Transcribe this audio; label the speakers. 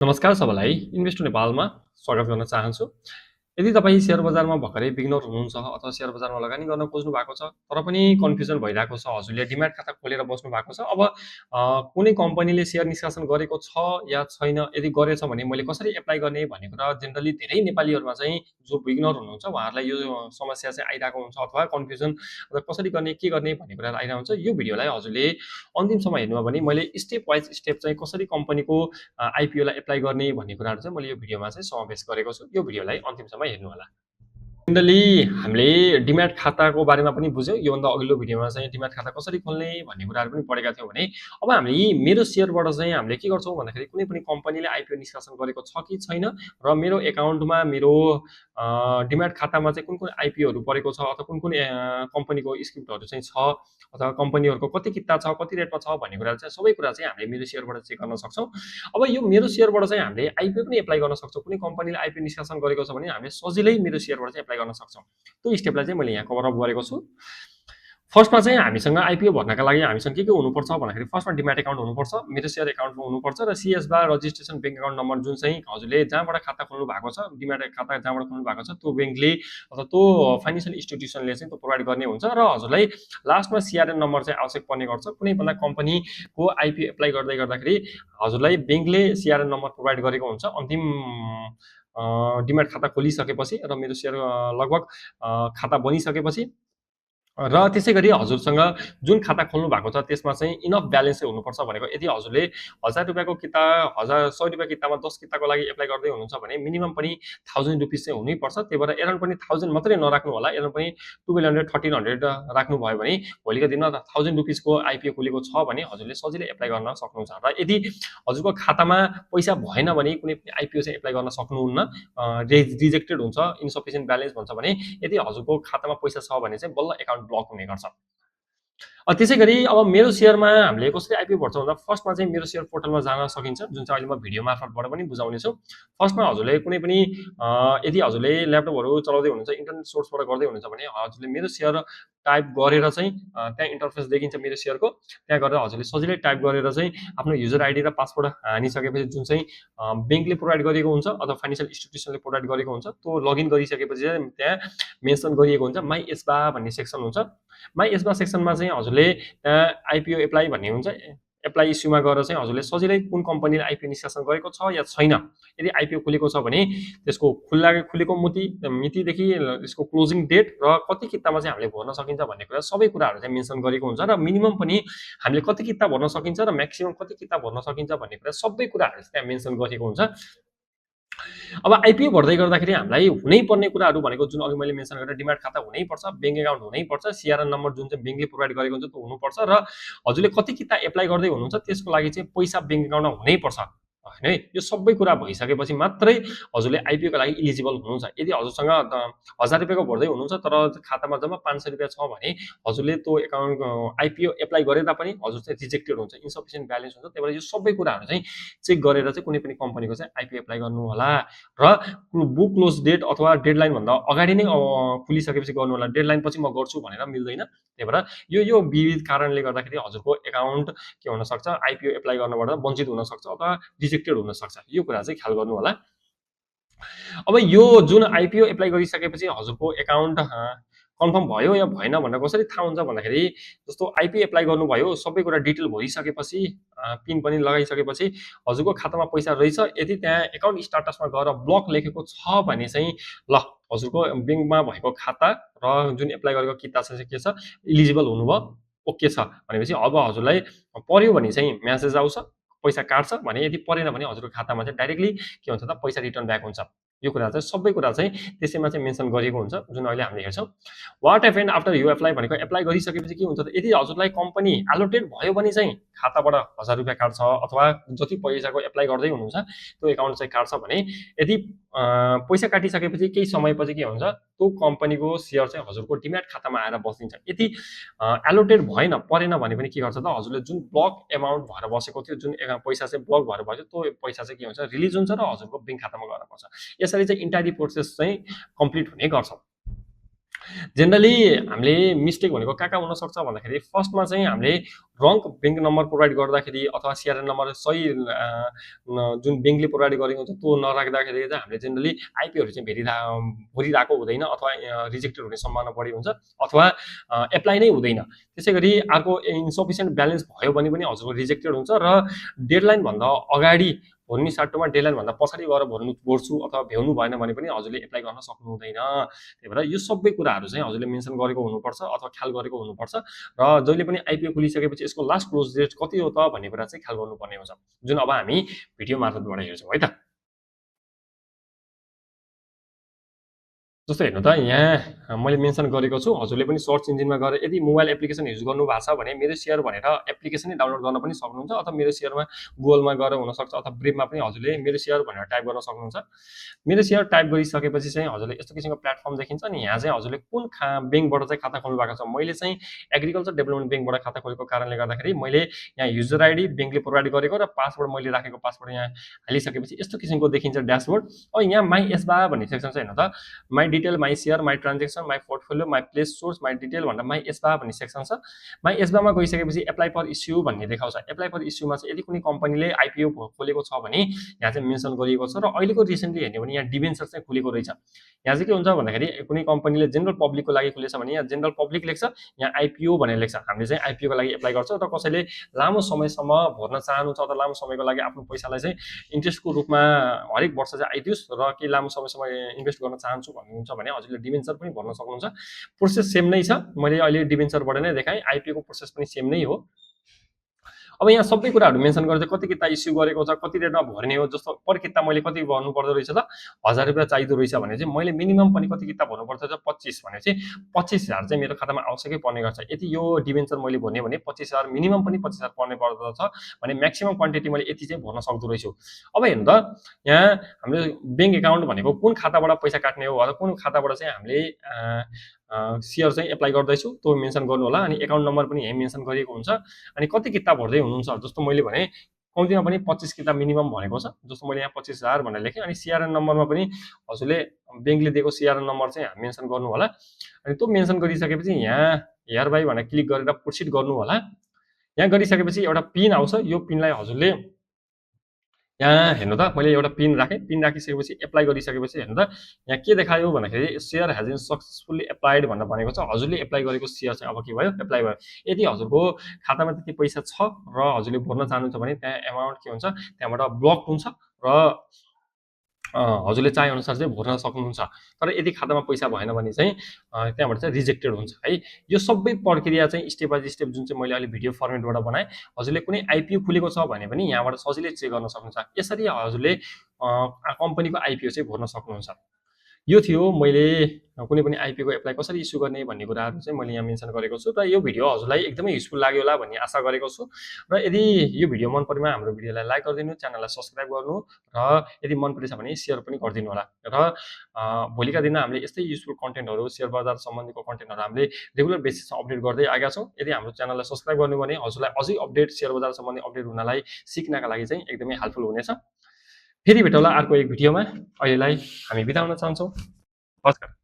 Speaker 1: नमस्कार सबैलाई इन्भेस्ट नेपालमा स्वागत गर्न चाहन्छु। यदि तपाईँ सेयर बजारमा भर्खरै बिगिनर हुनुहुन्छ अथवा सेयर बजारमा लगानी गर्न खोज्नु भएको छ तर पनि कन्फ्युजन भइरहेको छ, हजुरले डिम्याट खाता खोलेर बस्नु भएको छ, अब कुनै कम्पनीले सेयर निष्कासन गरेको छ या छैन, यदि गरेछ भने मैले कसरी एप्लाई गर्ने भन्ने कुरा जेनरली धेरै नेपालीहरूमा चाहिँ जो बिगिनर हुनुहुन्छ उहाँहरूलाई यो समस्या चाहिँ आइरहेको हुन्छ अथवा कन्फ्युजन अथवा कसरी गर्ने के गर्ने भन्ने कुरा आइरहेको हुन्छ। यो भिडियोलाई हजुरले अन्तिमसम्म हेर्नुभयो भने मैले स्टेप वाइज स्टेप चाहिँ कसरी कम्पनीको आइपिओलाई एप्लाई गर्ने भन्ने कुराहरू चाहिँ मैले यो भिडियोमा चाहिँ समावेश गरेको छु। यो भिडियोलाई अन्तिमसम्म हेर्नु होला। जनरली हामीले डिम्याट खाताको बारेमा पनि बुझ्यौँ। योभन्दा अघिल्लो भिडियोमा चाहिँ डिम्याट खाता कसरी खोल्ने भन्ने कुराहरू पनि पढेका थियौँ भने अब हामीले मेरो सेयरबाट चाहिँ हामीले के गर्छौँ भन्दाखेरि कुनै पनि कम्पनीले आइपिओ निष्कासन गरेको छ कि छैन र मेरो एकाउन्टमा मेरो डिम्याट खातामा चाहिँ कुन कुन आइपिओहरू परेको छ अथवा कुन कुन कम्पनीको स्क्रिप्टहरू चाहिँ छ अथवा कम्पनीहरूको कति किता छ, कति रेटमा छ भन्ने कुरा चाहिँ सबै कुरा चाहिँ हामीले मेरो सेयरबाट चेक गर्न सक्छौँ। अब यो मेरो सेयरबाट चाहिँ हामीले आइपिओ पनि एप्लाई गर्न सक्छौँ। कुनै कम्पनीले आइपिओ निष्कासन गरेको छ भने हामीले सजिलै मेरो सेयरबाट चाहिँ एप्लाई गर्न सक्छौँ। त्यो स्टेपलाई चाहिँ मैले यहाँ कभर अप गरेको छु। फर्स्टमा चाहिँ हामीसँग आइपिओ भर्नका लागि हामीसँग के हुनुपर्छ भन्दाखेरि फर्स्टमा डिम्याट एकाउन्ट हुनुपर्छ, मेरो सेयर एकाउन्टमा हुनुपर्छ र सिएस बा रजिस्ट्रेसन ब्याङ्क एकाउन्ट नम्बर जुन चाहिँ हजुरले जहाँबाट खाता खोल्नु भएको छ, डिम्याट खाता जहाँबाट खोल्नु भएको छ त्यो ब्याङ्कले अथवा त्यो फाइनेन्सियल इन्स्टिट्युसनले चाहिँ त्यो प्रोभाइड गर्ने हुन्छ र हजुरलाई लास्टमा सिआरएन नम्बर चाहिँ आवश्यक पर्ने गर्छ। कुनै पनि कम्पनीको आइपिओ एप्लाई गर्दै गर्दाखेरि हजुरलाई ब्याङ्कले सिआरएन नम्बर प्रोभाइड गरेको हुन्छ अन्तिम डिम्याट खाता खोलिसकेपछि र मेरो सेयर लगभग खाता बनिसकेपछि र त्यसैगरी हजुरसँग जुन खाता खोल्नु भएको छ त्यसमा चाहिँ इनफ ब्यालेन्स चाहिँ हुनुपर्छ भनेको यदि हजुरले 1000 रुपियाँको किता 100 रुपियाँ कितामा 10 किताको लागि एप्लाई गर्दै हुनुहुन्छ भने मिनिमम पनि 1000 रुपिस चाहिँ हुनैपर्छ। त्यही भएर एराउन्ड पनि 1000 मात्रै नराख्नु होला, एराउन्ड पनि 1200 1300 राख्नुभयो भने भोलिको दिनमा 1000 रुपिसको आइपिओ खुलेको छ भने हजुरले सजिलै एप्लाई गर्न सक्नुहुन्छ। र यदि हजुरको खातामा पैसा भएन भने कुनै पनि आइपिओ चाहिँ एप्लाई गर्न सक्नुहुन्न, रिजेक्टेड हुन्छ, इन्सफिसियन्ट ब्यालेन्स भन्छ भने यदि हजुरको खातामा पैसा छ भने चाहिँ बल्ल एकाउन्ट ब्लक हुने गर्छ। त्यसैगरी अब मेरो सेयरमा हामीले कसरी आइपिओ भर्छौँ भन्दा फर्स्टमा चाहिँ मेरो सेयर पोर्टलमा जान सकिन्छ, जुन चाहिँ अहिले म भिडियो मार्फतबाट पनि बुझाउने छु। फर्स्टमा हजुरले कुनै पनि यदि हजुरले ल्यापटपहरू चलाउँदै हुनुहुन्छ, इन्टरनेट सोर्सबाट गर्दै हुनुहुन्छ भने हजुरले मेरो सेयर टाइप गरेर चाहिँ त्यहाँ इन्टरफेस देखिन्छ मेरो सेयरको, त्यहाँ गएर हजुरले सजिलै टाइप गरेर चाहिँ आफ्नो युजर आइडी र पासवर्ड हानिसकेपछि जुन चाहिँ ब्याङ्कले प्रोभाइड गरेको हुन्छ अथवा फाइनेन्सियल इन्स्टिट्युसनले प्रोभाइड गरेको हुन्छ त्यो लगइन गरिसकेपछि चाहिँ त्यहाँ मेन्सन गरिएको हुन्छ माई एसबा भन्ने सेक्सन हुन्छ। माई एसबा सेक्सनमा चाहिँ हजुरले त्यहाँ आइपिओ एप्लाई भन्ने हुन्छ, एप्लाई इस्युमा गएर चाहिँ हजुरले सजिलै कुन कम्पनीले आइपिओ निष्कासन गरेको छ या छैन, यदि आइपिओ खुलेको छ भने त्यसको खुलेको मितिदेखि त्यसको क्लोजिङ डेट र कति कितामा चाहिँ हामीले भर्न सकिन्छ भन्ने कुरा सबै कुराहरू चाहिँ मेन्सन गरेको हुन्छ र मिनिमम पनि हामीले कति किता भर्न सकिन्छ र म्याक्सिमम कति किता भर्न सकिन्छ भन्ने कुरा सबै कुराहरू त्यहाँ मेन्सन गरेको हुन्छ। अब आइपिओ भर्दै गर्दाखेरि हामीलाई हुनैपर्ने कुराहरू भनेको जुन अघि मैले मेन्सन गरेँ डिम्याट खाता हुनैपर्छ, ब्याङ्क एकाउन्ट हुनैपर्छ, सिआरएन नम्बर जुन चाहिँ ब्याङ्कले प्रोभाइड गरेको हुन्छ त्यो हुनुपर्छ र हजुरले कति किता एप्लाई गर्दै हुनुहुन्छ त्यसको लागि चाहिँ पैसा ब्याङ्क एकाउन्टमा हुनैपर्छ होइन है। यो सबै कुरा भइसकेपछि मात्रै हजुरले आइपिओको लागि इलिजिबल हुनुहुन्छ। यदि हजुरसँग 1000 रुपियाँको भर्दै हुनुहुन्छ तर खातामा जम्मा 500 रुपियाँ छ भने हजुरले त्यो एकाउन्ट आइपिओ एप्लाई गरे तापनि हजुर चाहिँ रिजेक्टेड हुन्छ, इन्सफिसियन्ट ब्यालेन्स हुन्छ। त्यही भएर यो सबै कुराहरू चाहिँ चेक गरेर चाहिँ कुनै पनि कम्पनीको चाहिँ आइपिओ एप्लाई गर्नु होला र बुक क्लोज डेट अथवा डेडलाइन भन्दा अगाडि नै खुलिसकेपछि गर्नु होला। डेडलाइन पछि म गर्छु भनेर मिल्दैन। त्यही भएर यो विविध कारणले गर्दाखेरि हजुरको एकाउन्ट के हुन सक्छ, आइपिओ एप्लाई गर्नबाट वञ्चित हुन सक्छ अथवा रिजेक्टेड हुन सक्छ। यो कुरा चाहिँ ख्याल गर्नु होला। अब यो जुन आइपिओ एप्लाई गरिसकेपछि हजुरको एकाउन्ट कन्फर्म भयो या भएन भनेर कसरी थाहा हुन्छ भन्दाखेरि जस्तो आइपिओ एप्लाई गर्नुभयो, सबै कुरा डिटेल भइसकेपछि पिन पनि लगाइसकेपछि हजुरको खातामा पैसा रहेछ, यदि त्यहाँ एकाउन्ट स्टाटसमा गएर ब्लक लेखेको छ भने चाहिँ ल हजुरको ब्याङ्कमा भएको खाता र जुन एप्लाई गरेको किता चाहिँ के छ, इलिजिबल हुनुभयो, ओके छ भनेपछि अब हजुरलाई पर्यो भने चाहिँ म्यासेज आउँछ, पैसा काट्छ भने, यदि परेन भने हजुरको खातामा चाहिँ डाइरेक्टली के हुन्छ त पैसा रिटर्न ब्याक हुन्छ। यो कुरा चाहिँ सबै कुरा चाहिँ त्यसैमा चाहिँ मेन्सन गरिएको हुन्छ जुन अहिले हामीले हेर्छौँ। What happen after you apply भनेको एप्लाई गरिसकेपछि के हुन्छ त, यदि हजुरलाई कम्पनी एलोटेड भयो भने चाहिँ खाताबाट 1000 रुपियाँ काट्छ अथवा जति पैसाको एप्लाई गर्दै हुनुहुन्छ त्यो एकाउन्ट चाहिँ काट्छ भने यदि पैसा काटिसकेपछि केही समयपछि के हुन्छ त्यो कम्पनीको सेयर चाहिँ हजुरको डिम्याट खातामा आएर बसिन्छ। यदि एलोटेड भएन परेन भने पनि के गर्छ त हजुरले जुन ब्लक एमाउन्ट भएर बसेको थियो, जुन पैसा चाहिँ ब्लक भएर बस्यो त्यो पैसा चाहिँ के हुन्छ रिलिज हुन्छ र हजुरको ब्याङ्क खातामा गएर पर्छ। यसरी चाहिँ इन्टायरी प्रोसेस चाहिँ कम्प्लिट हुने गर्छ। जेनरली हामीले मिस्टेक भनेको कहाँ हुन सक्छ भन्दाखेरि फर्स्टमा चाहिँ हामीले रङ ब्याङ्क नम्बर प्रोभाइड गर्दाखेरि अथवा सिआरएन नम्बर सही जुन ब्याङ्कले प्रोभाइड गरेको हुन्छ त्यो नराख्दाखेरि चाहिँ हामीले जेनरली आइपीहरू चाहिँ भरिरहेको हुँदैन अथवा रिजेक्टेड हुने सम्भावना बढी हुन्छ अथवा एप्लाई नै हुँदैन। त्यसै गरी अर्को इन्सफिसियन्ट ब्यालेन्स भयो भने पनि हजुरको रिजेक्टेड हुन्छ र डेडलाइन भन्दा अगाडि भर्ने साटोमा डेडलाइन भन्दा पछाडि गएर भर्छु अथवा भ्याउनु भएन भने पनि हजुरले एप्लाई गर्न सक्नु हुँदैन। त्यही भएर यो सबै कुराहरू चाहिँ हजुरले मेन्सन गरेको हुनुपर्छ अथवा ख्याल गरेको हुनुपर्छ र जहिले पनि आइपिओ खोलिसकेपछि यसको लास्ट क्लोज डेट कति हो त भन्ने कुरा चाहिँ ख्याल गर्नुपर्ने हुन्छ, जुन अब हामी भिडियो मार्फतबाट हेर्छौँ है त। जस्तो हेर्नु त यहाँ मैले मेन्सन गरेको छु, हजुरले पनि सर्च इन्जिनमा गएर यदि मोबाइल एप्लिकेसन युज गर्नु भएको छ भने मेरो सेयर भनेर एप्लिकेसनै डाउनलोड गर्न पनि सक्नुहुन्छ अथवा मेरो सेयरमा गुगलमा गएर हुनसक्छ अथवा ब्रेभमा पनि हजुरले मेरो सेयर भनेर टाइप गर्न सक्नुहुन्छ। मेरो सेयर टाइप गरिसकेपछि चाहिँ हजुरले यस्तो किसिमको प्लेटफर्म देखिन्छ नि, यहाँ चाहिँ हजुरले कुन ब्याङ्कबाट चाहिँ खाता खोल्नु भएको छ। मैले चाहिँ एग्रिकल्चर डेभलपमेन्ट ब्याङ्कबाट खाता खोलेको कारणले गर्दाखेरि मैले यहाँ युजर आइडी ब्याङ्कले प्रोभाइड गरेको र पासवर्ड मैले राखेको पासवर्ड यहाँ हालिसकेपछि यस्तो किसिमको देखिन्छ ड्यासबोर्ड। अब यहाँ माई एसबा भन्ने सेक्सन छ हेर्नु त, my detail, my share, my transaction, my portfolio, my place source, my detail भनेर माई एसबा भन्ने सेक्सन छ। माई एसबामा गइसकेपछि एप्लाई फर इस्यु भन्ने देखाउँछ। एप्लाई फर इस्युमा चाहिँ यदि कुनै कम्पनीले आइपिओ खोलेको छ भने यहाँ चाहिँ मेन्सन गरिएको छ र अहिलेको रिसेन्टली हेर्ने भने यहाँ डिभेन्चर चाहिँ खुलेको रहेछ। यहाँ चाहिँ के हुन्छ भन्दाखेरि कुनै कम्पनीले जेनरल पब्लिकको लागि खुलेछ भने यहाँ जेनरल पब्लिक लेख्छ, यहाँ आइपिओ भनेर लेख्छ। हामीले चाहिँ आइपिओको लागि एप्लाई गर्छौँ र कसैले लामो समयसम्म भर्न चाहनुहुन्छ अथवा लामो समयको लागि आफ्नो पैसालाई चाहिँ इन्ट्रेस्टको रूपमा हरेक वर्ष चाहिँ आइदियोस् र केही लामो समयसम्म इन्भेस्ट गर्न चाहन्छु भन्नुहुन्छ भने हजुरले डिभेन्चर पनि भर्न सक्नुहुन्छ। प्रोसेस सेम नै छ, मैले अहिले डिभेन्चरबाट नै देखाएँ, आइपिओको प्रोसेस पनि सेम नै हो। अब यहाँ सबै कुराहरू मेन्सन गर्दै कति किता इस्यु गरेको छ, कति रेटमा भर्ने हो, जस्तो पर किता मैले कति भर्नु पर्दो रहेछ त 1000 रुपियाँ चाहिदो रहेछ भने चाहिँ मैले मिनिमम पनि कति किता भर्नु पर्छ 25 भने चाहिँ 25000 चाहिँ मेरो खातामा आवश्यकै पर्ने गर्छ। यदि यो डिभेन्चर मैले भर्ने भने 25000 मिनिमम पनि 25000 पर्ने पर्दछ भने म्याक्सिमम क्वान्टिटी मैले यति चाहिँ भर्न सक्दो रहेछु। अब हेर्नु त यहाँ हाम्रो ब्याङ्क एकाउन्ट भनेको कुन खाताबाट पैसा काट्ने हो अथवा कुन खाताबाट चाहिँ हामीले सेयर चाहिँ एप्लाई गर्दैछु त्यो मेन्सन गर्नु होला। अनि एकाउन्ट नम्बर पनि यही मेन्सन गरिएको हुन्छ। अनि कति किता भर्दै हुनुहुन्छ, जस्तो मैले भने कम्तीमा पनि 25 किता मिनिमम भनेको छ, जस्तो मैले यहाँ 25000 भनेर लेखेँ। अनि सिआरएन नम्बरमा पनि हजुरले ब्याङ्कले दिएको सिआरएन नम्बर चाहिँ मेन्सन गर्नु होला। अनि त्यो मेन्सन गरिसकेपछि यहाँ हेयर बाई भनेर क्लिक गरेर प्रोसिड गर्नु होला। यहाँ गरिसकेपछि एउटा पिन आउँछ, यो पिनलाई हजुरले यहाँ हेर्नु त मैले एउटा पिन राखेँ। पिन राखिसकेपछि एप्लाई गरिसकेपछि हेर्नु त यहाँ के देखायो भन्दाखेरि share has been successfully applied भनेर भनेको छ। हजुरले एप्लाई गरेको सेयर चाहिँ अब के भयो, एप्लाई भयो। यदि हजुरको खातामा त्यति पैसा छ र हजुरले भर्न चाहनुहुन्छ भने त्यहाँ एमाउन्ट के हुन्छ, त्यहाँबाट ब्लक हुन्छ र हजुरले चाहेअनुसार चाहिँ भर्न सक्नुहुन्छ। तर यदि खातामा पैसा भएन भने चाहिँ त्यहाँबाट चाहिँ रिजेक्टेड हुन्छ है। यो सबै प्रक्रिया चाहिँ स्टेप बाई स्टेप जुन चाहिँ मैले अहिले भिडियो फर्मेटबाट बनाएँ, हजुरले कुनै आइपिओ खुलेको छ भने पनि यहाँबाट सजिलै चेक गर्न सक्नुहुन्छ। यसरी हजुरले कम्पनीको आइपिओ चाहिँ भर्न सक्नुहुन्छ। यो थियो मैले कुनै पनि आइपिओको एप्लाई कसरी इस्यु गर्ने भन्ने कुराहरू चाहिँ मैले यहाँ मेन्सन गरेको छु र यो भिडियो हजुरलाई एकदमै युजफुल लाग्यो होला भन्ने आशा गरेको छु। र यदि यो भिडियो मन परेमा हाम्रो भिडियोलाई लाइक गरिदिनु, च्यानललाई सब्सक्राइब गर्नु र यदि मन परेछ भने सेयर पनि गरिदिनु होला। र भोलिका दिनमा हामीले यस्तै युजफुल कन्टेन्टहरू, सेयर बजार सम्बन्धीको कन्टेन्टहरू हामीले रेगुलर बेसिसमा अपडेट गर्दै आएका छौँ। यदि हाम्रो च्यानललाई सब्सक्राइब गर्नु भने हजुरलाई अझै अपडेट, सेयर बजार सम्बन्धी अपडेट हुनलाई सिक्नका लागि चाहिँ एकदमै हेल्पफुल हुनेछ। फेरि भेटौँला अर्को एक भिडियोमा। अहिलेलाई हामी बिदा हुन चाहन्छौँ। नमस्कार।